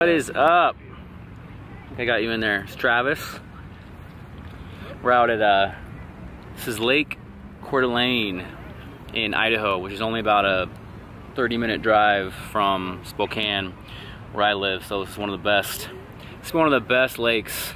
What is up? I got you in there. It's Travis. We're out at this is Lake Coeur in Idaho, which is only about a 30-minute drive from Spokane, where I live. So it's one of the best. It's one of the best lakes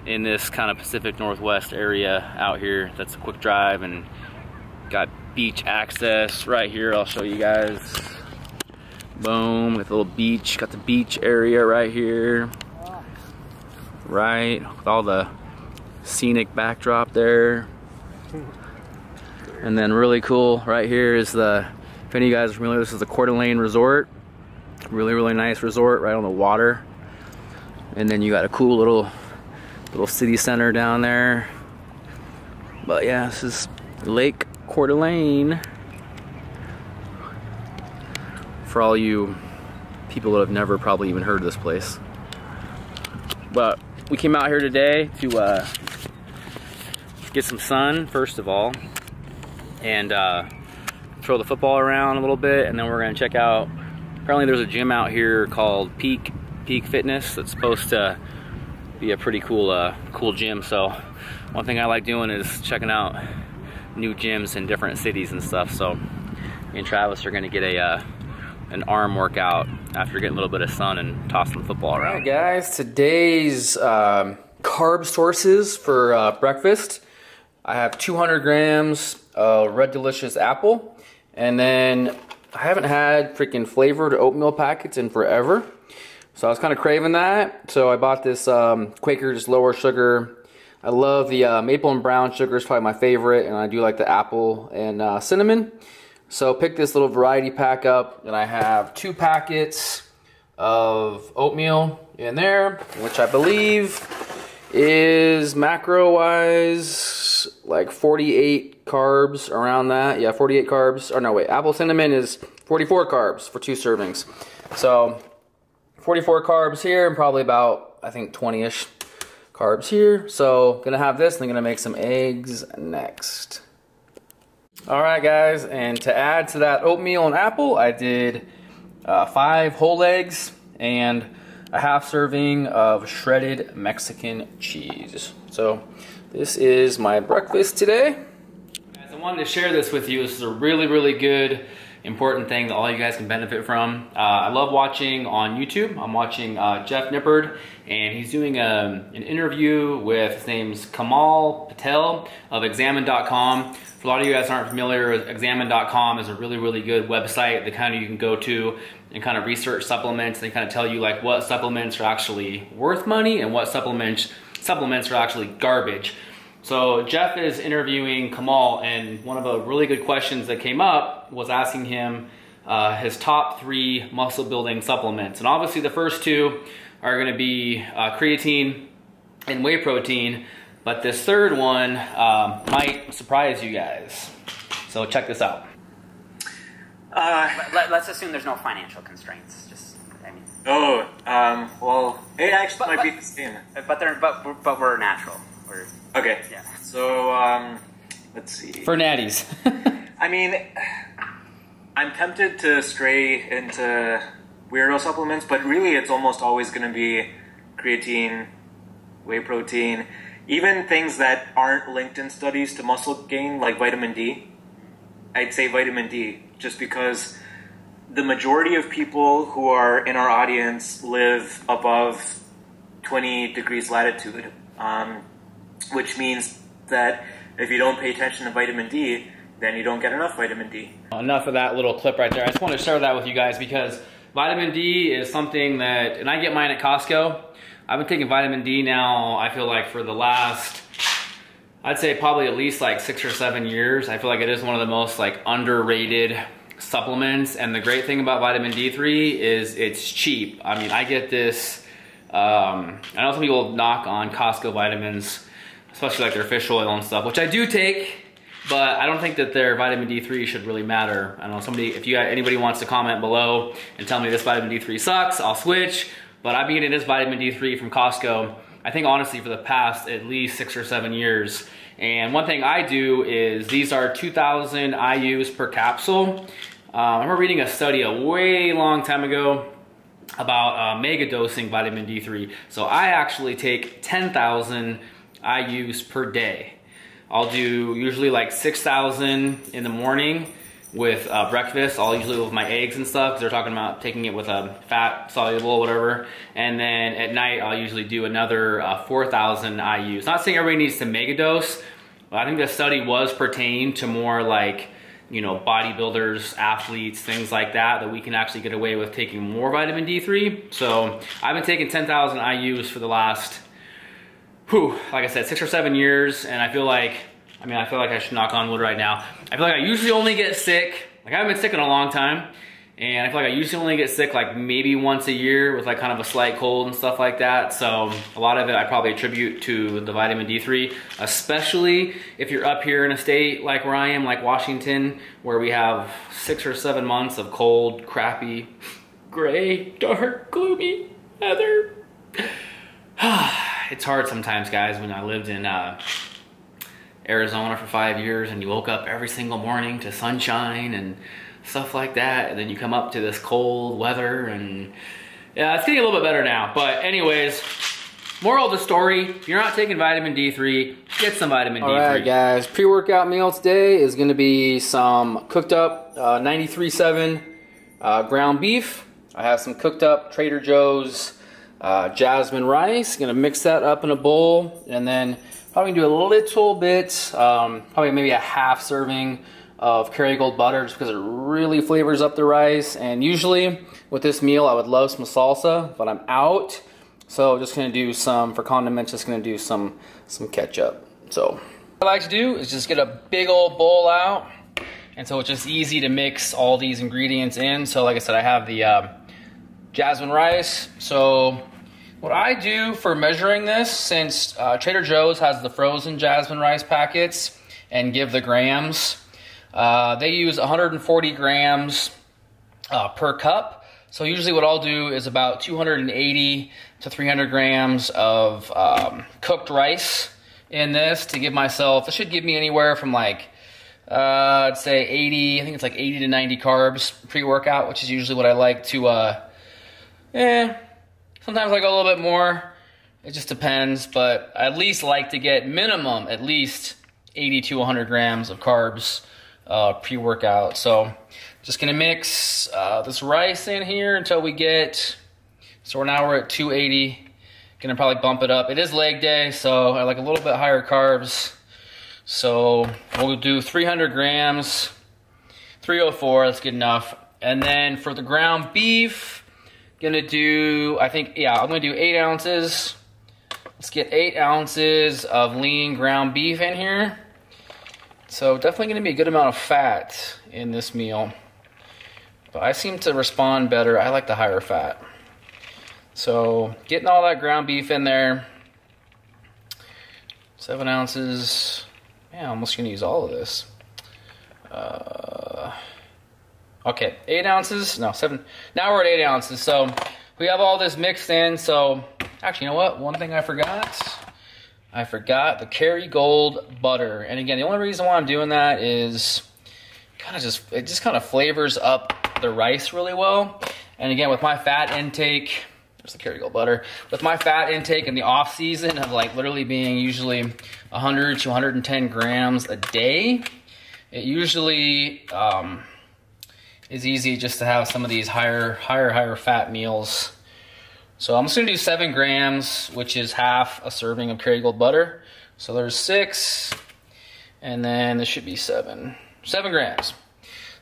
in this kind of Pacific Northwest area out here. That's a quick drive and got beach access right here. I'll show you guys. Boom, with a little beach. Got the beach area right here. Right, with all the scenic backdrop there. And then really cool right here is the, if any of you guys are familiar, this is the Coeur d'Alene Resort. Really nice resort right on the water. And then you got a cool little city center down there. But yeah, this is Lake Coeur d'Alene. For all you people that have never probably even heard of this place. But we came out here today to get some sun, first of all, and throw the football around a little bit, and then we're gonna check out, apparently there's a gym out here called Peak Fitness that's supposed to be a pretty cool cool gym. So one thing I like doing is checking out new gyms in different cities and stuff. So me and Travis are gonna get an arm workout after getting a little bit of sun and tossing the football around. All right, guys, today's carb sources for breakfast. I have 200 grams of Red Delicious apple, and then I haven't had freaking flavored oatmeal packets in forever, so I was kind of craving that. So I bought this Quaker, just lower sugar. I love the maple and brown sugar, is probably my favorite, and I do like the apple and cinnamon. So pick this little variety pack up, and I have 2 packets of oatmeal in there, which I believe is macro-wise like 48 carbs, around that. Yeah, 48 carbs. Or no, wait, apple cinnamon is 44 carbs for 2 servings. So 44 carbs here, and probably about, I think, 20-ish carbs here. So gonna have this, and I'm gonna make some eggs next. All right, guys, and to add to that oatmeal and apple, I did 5 whole eggs and a half serving of shredded Mexican cheese. So this is my breakfast today. Guys, I wanted to share this with you. This is a really good, important thing that all you guys can benefit from. I love watching on YouTube. I'm watching Jeff Nippard, and he's doing an interview with, his name's Kamal Patel of Examine.com. For a lot of you guys that aren't familiar, Examine.com is a really good website that kind of you can go to and kind of research supplements. They kind of tell you like what supplements are actually worth money and what supplements are actually garbage. So Jeff is interviewing Kamal, and one of the really good questions that came up was asking him his top 3 muscle building supplements. And obviously the first 2 are going to be creatine and whey protein. But this third one might surprise you guys. So check this out. Let's assume there's no financial constraints. Just, I mean. Oh, well, it actually might be the same. But we're natural. Okay. Yeah. So let's see. For natties. I mean, I'm tempted to stray into weirdo supplements, but really it's almost always going to be creatine, whey protein. Even things that aren't linked in studies to muscle gain, like vitamin D, I'd say vitamin D, just because the majority of people who are in our audience live above 20 degrees latitude, which means that if you don't pay attention to vitamin D, then you don't get enough vitamin D. Enough of that little clip right there. I just want to share that with you guys because vitamin D is something that, and I get mine at Costco. I've been taking vitamin D now, I feel like for the last, I'd say probably at least like 6 or 7 years. I feel like it is one of the most like underrated supplements. And the great thing about vitamin D3 is it's cheap. I mean, I get this, I know some people knock on Costco vitamins, especially like their fish oil and stuff, which I do take, but I don't think that their vitamin D3 should really matter. I don't know, if anybody wants to comment below and tell me this vitamin D3 sucks, I'll switch. But I've been getting this vitamin D3 from Costco, I think honestly for the past at least 6 or 7 years. And one thing I do is these are 2,000 IUs per capsule. I remember reading a study a way long time ago about mega dosing vitamin D3. So I actually take 10,000 IUs per day. I'll do usually like 6,000 in the morning with breakfast. I'll usually with my eggs and stuff, because they're talking about taking it with a fat soluble or whatever. And then at night, I'll usually do another 4,000 IUs. Not saying everybody needs to mega dose, but I think the study was pertaining to more like, you know, bodybuilders, athletes, things like that, that we can actually get away with taking more vitamin D3. So I've been taking 10,000 IUs for the last, like I said, 6 or 7 years, and I feel like, I feel like I should knock on wood right now. I feel like I usually only get sick, like I haven't been sick in a long time, and I feel like I usually only get sick like maybe once a year with like kind of a slight cold and stuff like that. So a lot of it I probably attribute to the vitamin D3, especially if you're up here in a state like where I am, like Washington, where we have 6 or 7 months of cold, crappy, gray, dark, gloomy weather. It's hard sometimes, guys, when I lived in Arizona for 5 years and you woke up every single morning to sunshine and stuff like that, and then you come up to this cold weather, and yeah, it's getting a little bit better now. But anyways, moral of the story, if you're not taking vitamin D3, get some vitamin D3. All right, guys, pre-workout meal today is gonna be some cooked up 93.7 ground beef. I have some cooked up Trader Joe's jasmine rice. Gonna mix that up in a bowl, and then probably do a little bit, probably maybe a half serving of Kerrygold butter, just because it really flavors up the rice. And usually with this meal I would love some salsa, but I'm out, so just gonna do some, for condiments, just gonna do some ketchup. So what I like to do is just get a big old bowl out, and so it's just easy to mix all these ingredients in. So like I said, I have the jasmine rice. So what I do for measuring this, since Trader Joe's has the frozen jasmine rice packets and give the grams, they use 140 grams per cup. So usually what I'll do is about 280 to 300 grams of cooked rice in this to give myself, this should give me anywhere from like, I'd say 80, I think it's like 80 to 90 carbs pre-workout, which is usually what I like to, sometimes I go a little bit more, it just depends, but I at least like to get minimum at least 80 to 100 grams of carbs pre-workout. So just gonna mix this rice in here until we get, so now we're at 280, gonna probably bump it up. It is leg day, so I like a little bit higher carbs. So we'll do 300 grams, 304, that's good enough. And then for the ground beef, gonna do, I think, yeah, I'm gonna do 8 ounces. Let's get 8 ounces of lean ground beef in here. So definitely gonna be a good amount of fat in this meal. But I seem to respond better. I like the higher fat. So getting all that ground beef in there. 7 ounces. Man, I'm almost gonna use all of this. Okay, 8 ounces, no, 7. Now we're at 8 ounces. So we have all this mixed in. So actually, you know what? One thing I forgot the Kerrygold butter. And again, the only reason why I'm doing that is it just kind of flavors up the rice really well. And again, with my fat intake, there's the Kerrygold butter. With my fat intake in the off season of like literally being usually 100 to 110 grams a day, it usually is easy just to have some of these higher fat meals. So I'm just gonna do 7 grams, which is half a serving of Kerrygold butter. So there's 6, and then this should be 7 grams.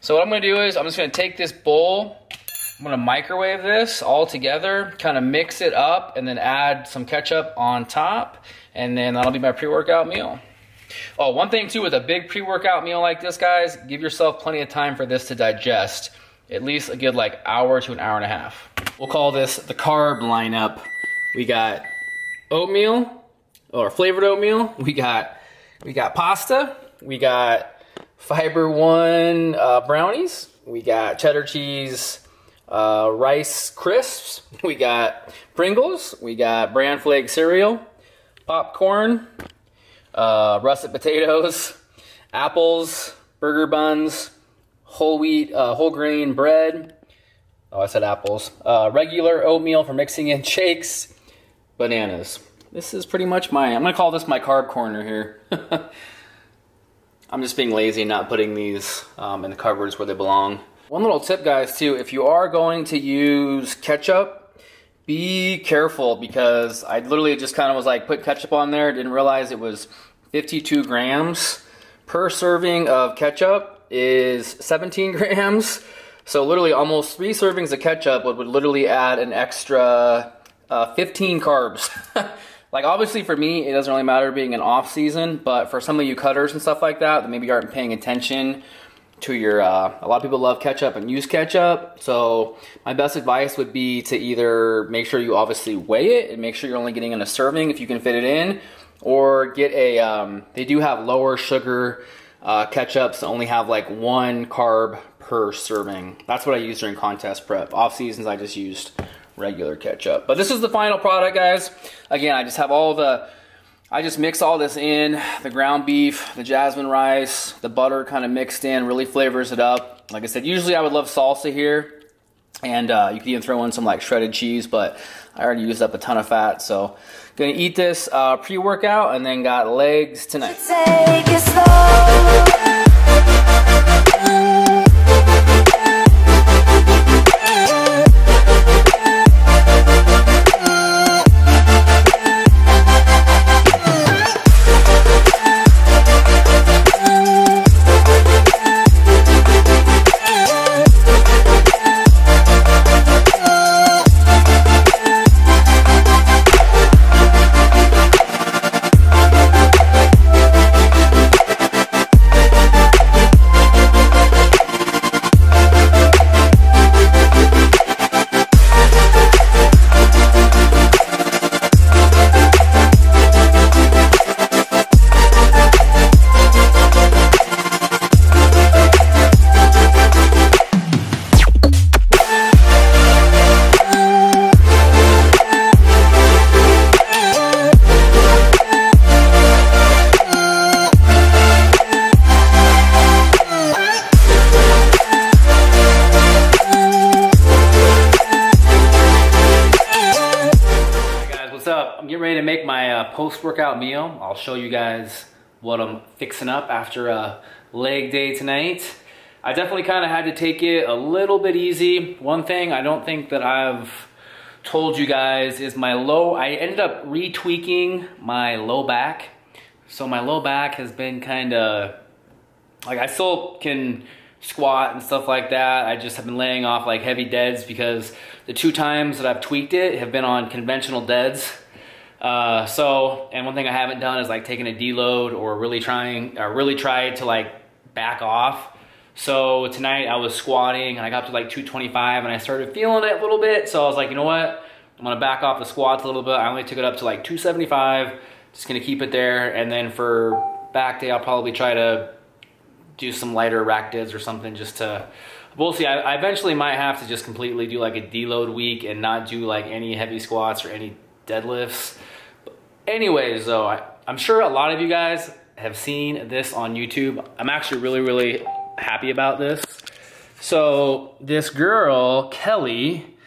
So what I'm gonna do is I'm just gonna take this bowl, I'm gonna microwave this all together, kind of mix it up, and then add some ketchup on top, and then that'll be my pre-workout meal. Oh, one thing too with a big pre-workout meal like this, guys, give yourself plenty of time for this to digest. At least a good like hour to an hour and a half. We'll call this the carb lineup. We got oatmeal, or flavored oatmeal. We got pasta. We got Fiber One brownies. We got cheddar cheese Rice Crisps. We got Pringles. We got bran flake cereal, popcorn, russet potatoes, apples, burger buns, whole wheat, whole grain bread, Oh, I said apples. Regular oatmeal for mixing in shakes. Bananas. This is pretty much I'm gonna call this my carb corner here. I'm just being lazy and not putting these in the cupboards where they belong. One little tip, guys, too, if you are going to use ketchup, be careful, because I literally just kind of was like, put ketchup on there, didn't realize it was 52 grams. Per serving of ketchup is 17 grams. So literally almost 3 servings of ketchup would literally add an extra 15 carbs. Like, obviously for me, it doesn't really matter being an off season, but for some of you cutters and stuff like that maybe aren't paying attention to your, a lot of people love ketchup and use ketchup. So my best advice would be to either make sure you obviously weigh it and make sure you're only getting in a serving if you can fit it in, or get a, they do have lower sugar ketchups that only have like 1 carb per serving. That's what I use during contest prep. Off seasons, I just used regular ketchup. But this is the final product, guys. Again, I just have I just mix all this in, the ground beef, the jasmine rice, the butter kind of mixed in, really flavors it up. Like I said, usually I would love salsa here, and you could even throw in some like shredded cheese, but I already used up a ton of fat, so gonna eat this pre-workout and then got legs tonight. Take it slow. Post-workout meal. I'll show you guys what I'm fixing up after a leg day tonight. I definitely kind of had to take it a little bit easy. One thing I don't think that I've told you guys is I ended up retweaking my low back. So my low back has been kind of, like, I still can squat and stuff like that. I just have been laying off like heavy deads because the 2 times that I've tweaked it have been on conventional deads. And one thing I haven't done is like taking a deload or really tried to like back off. So tonight I was squatting and I got up to like 225 and I started feeling it a little bit. So I was like, you know what? I'm gonna back off the squats a little bit. I only took it up to like 275. Just gonna keep it there. And then for back day, I'll probably try to do some lighter rack deads or something just to, we'll see. I eventually might have to just completely do like a deload week and not do like any heavy squats or any deadlifts. Anyways, though, I'm sure a lot of you guys have seen this on YouTube. I'm actually really happy about this. So this girl, Kelly,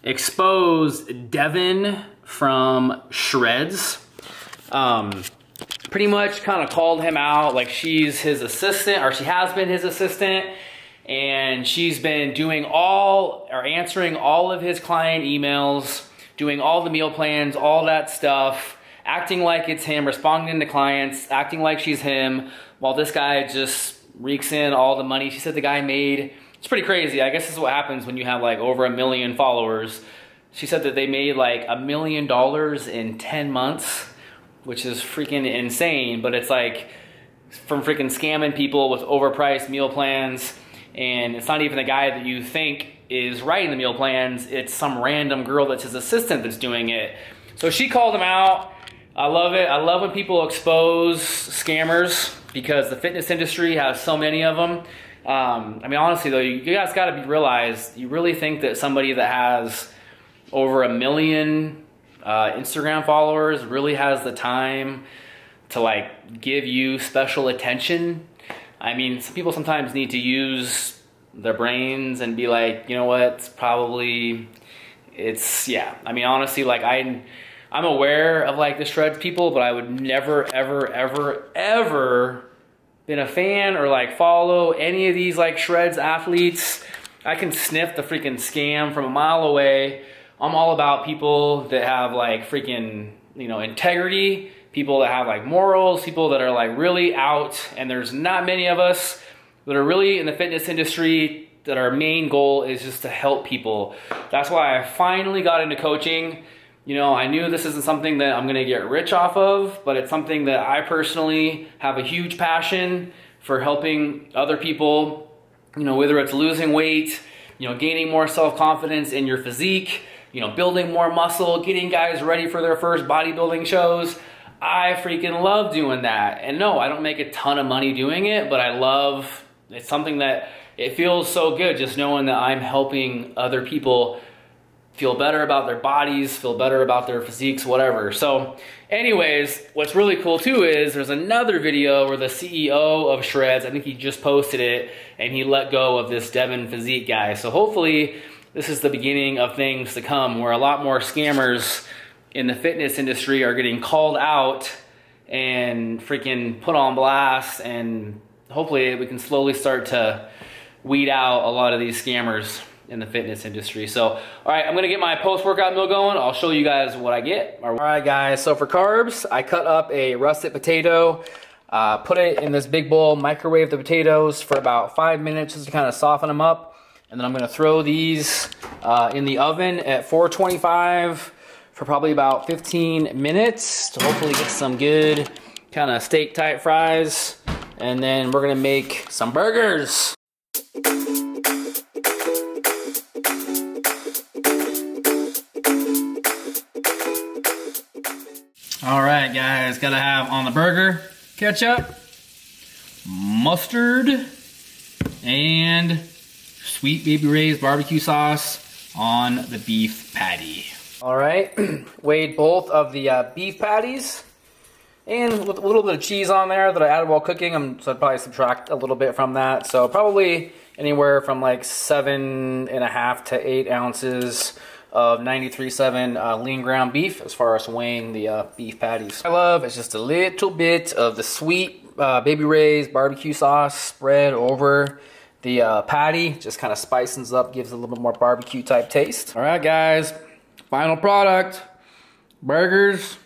exposed Devin from Shreds. Pretty much kind of called him out, like she's his assistant, or she has been his assistant, and she's been answering all of his client emails, doing all the meal plans, all that stuff, acting like it's him, responding to clients, acting like she's him, while this guy just reeks in all the money. She said the guy made, it's pretty crazy. I guess this is what happens when you have like over 1 million followers. She said that they made like $1 million in 10 months, which is freaking insane, but it's like from freaking scamming people with overpriced meal plans. And it's not even the guy that you think is writing the meal plans, it's some random girl that's his assistant that's doing it. So she called him out. I love it. I love when people expose scammers because the fitness industry has so many of them. I mean, honestly though, you guys gotta realize, you really think that somebody that has over 1 million Instagram followers really has the time to like give you special attention? I mean, some people sometimes need to use their brains and be like, you know what, yeah. I mean, honestly, like I'm aware of like the shreds people, but I would never, ever, ever, ever been a fan or like follow any of these like shreds athletes. I can sniff the freaking scam from a mile away. I'm all about people that have like freaking, you know, integrity, people that have like morals, people that are like really out, and there's not many of us that are really in the fitness industry that our main goal is just to help people. That's why I finally got into coaching. You know, I knew this isn't something that I'm gonna get rich off of, but it's something that I personally have a huge passion for helping other people, you know, whether it's losing weight, you know, gaining more self-confidence in your physique, you know, building more muscle, getting guys ready for their first bodybuilding shows. I freaking love doing that. And no, I don't make a ton of money doing it, but it's something that it feels so good just knowing that I'm helping other people feel better about their bodies, feel better about their physiques, whatever. So anyways, what's really cool too is there's another video where the CEO of Shreds, I think he just posted it, and he let go of this Devin Physique guy. So hopefully this is the beginning of things to come, where a lot more scammers in the fitness industry are getting called out and freaking put on blast, and hopefully we can slowly start to weed out a lot of these scammers in the fitness industry. So, all right, I'm gonna get my post-workout meal going. I'll show you guys what I get. All right, guys, so for carbs, I cut up a russet potato, put it in this big bowl, microwave the potatoes for about 5 minutes just to kind of soften them up. And then I'm gonna throw these in the oven at 425 for probably about 15 minutes to hopefully get some good kind of steak type fries. And then we're gonna make some burgers. All right, guys, gotta have on the burger ketchup, mustard, and Sweet Baby Ray's barbecue sauce on the beef patty. All right, weighed both of the beef patties, and with a little bit of cheese on there that I added while cooking. So I'd probably subtract a little bit from that. So probably anywhere from like 7.5 to 8 ounces of 93.7 lean ground beef as far as weighing the beef patties. I love is just a little bit of the Sweet Baby Ray's barbecue sauce spread over the patty. Just kind of spicens up, gives it a little bit more barbecue type taste. All right, guys, final product, burgers,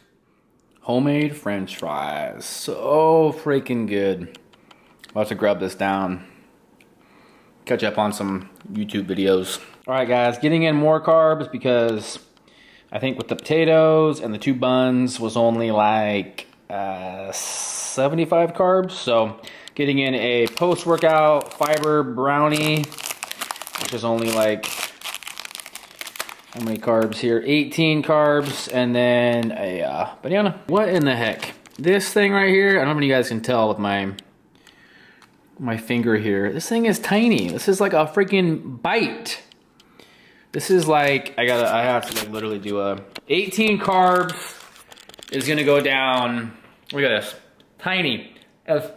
homemade French fries. So freaking good. About to grub this down. Catch up on some YouTube videos. All right, guys, getting in more carbs because I think with the potatoes and the 2 buns was only like 75 carbs. So getting in a post-workout fiber brownie, which is only like, how many carbs here? 18 carbs, and then a banana. What in the heck? This thing right here, I don't know if you guys can tell with my finger here. This thing is tiny. This is like a freaking bite. This is like, I have to like literally do 18 carbs is gonna go down, look at this, tiny. It's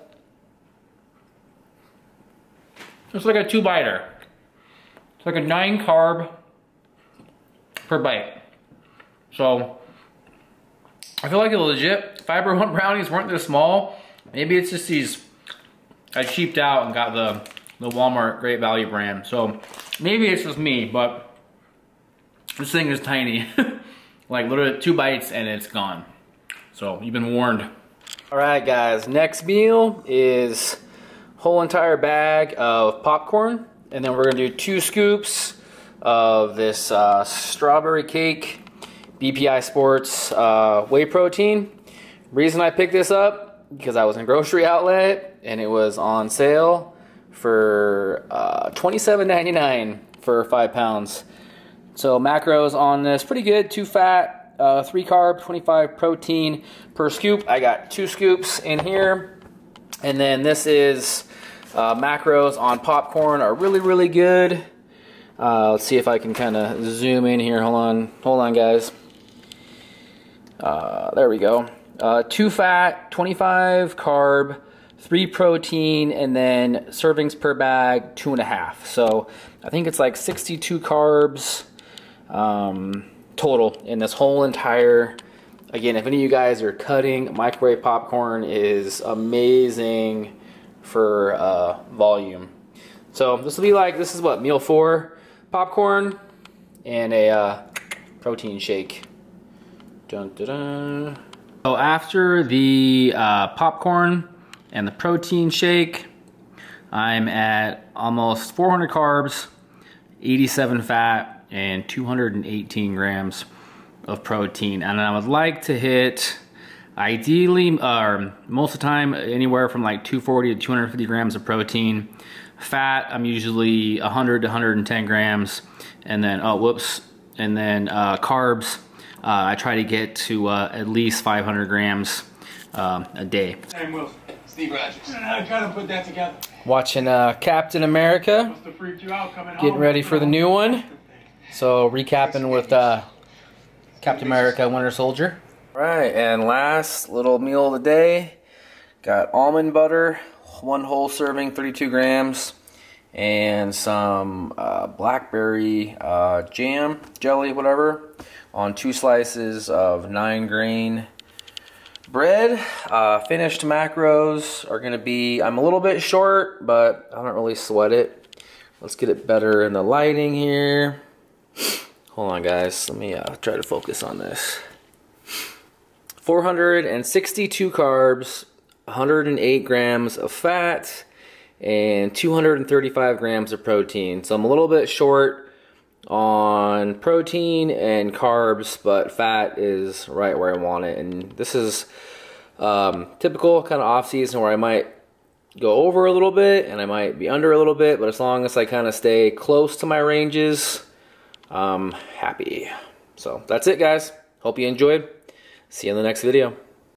like a 2-biter. It's like a 9 carb per bite. So, I feel like the legit Fiber One brownies weren't this small. Maybe it's just these, I cheaped out and got the Walmart Great Value brand. So, maybe it's just me, but this thing is tiny. Like literally 2 bites and it's gone. So you've been warned. All right, guys, next meal is whole entire bag of popcorn. And then we're gonna do 2 scoops of this strawberry cake BPI Sports whey protein. Reason I picked this up, because I was in a grocery outlet and it was on sale for $27.99 for 5 pounds. So macros on this, pretty good. 2 fat, 3 carb, 25 protein per scoop. I got 2 scoops in here. And then this is macros on popcorn are really, really good. Let's see if I can kind of zoom in here. Hold on, guys. There we go. 2 fat, 25 carb, 3 protein, and then servings per bag 2.5. So I think it's like 62 carbs total in this whole entire. Again, if any of you guys are cutting, microwave popcorn is amazing for volume. So this will be like, this is what, meal 4 popcorn and a protein shake. Dun, dun, dun. So after the popcorn and the protein shake, I'm at almost 400 carbs, 87 fat, and 218 grams of protein. And I would like to hit, ideally, most of the time, anywhere from like 240 to 250 grams of protein. Fat, I'm usually 100 to 110 grams. And then, and then carbs, I try to get to at least 500 grams a day. Hey, Wilson. Steve Rogers. I gotta put that together. Watching Captain America, Must have freaked you out coming getting home. ready for the new one. So recapping with Captain America Winter Soldier. Alright, and last little meal of the day. Got almond butter, 1 whole serving, 32 grams. And some blackberry jam, jelly, whatever, on 2 slices of 9-grain bread. Finished macros are going to be, I'm a little bit short, but I don't really sweat it. Let's get it better in the lighting here. Hold on, guys. Let me try to focus on this. 462 carbs, 108 grams of fat, and 235 grams of protein. So I'm a little bit short on protein and carbs, but fat is right where I want it. And this is typical kind of off season where I might go over a little bit and I might be under a little bit, but as long as I kind of stay close to my ranges, I'm happy. So that's it, guys. Hope you enjoyed. See you in the next video.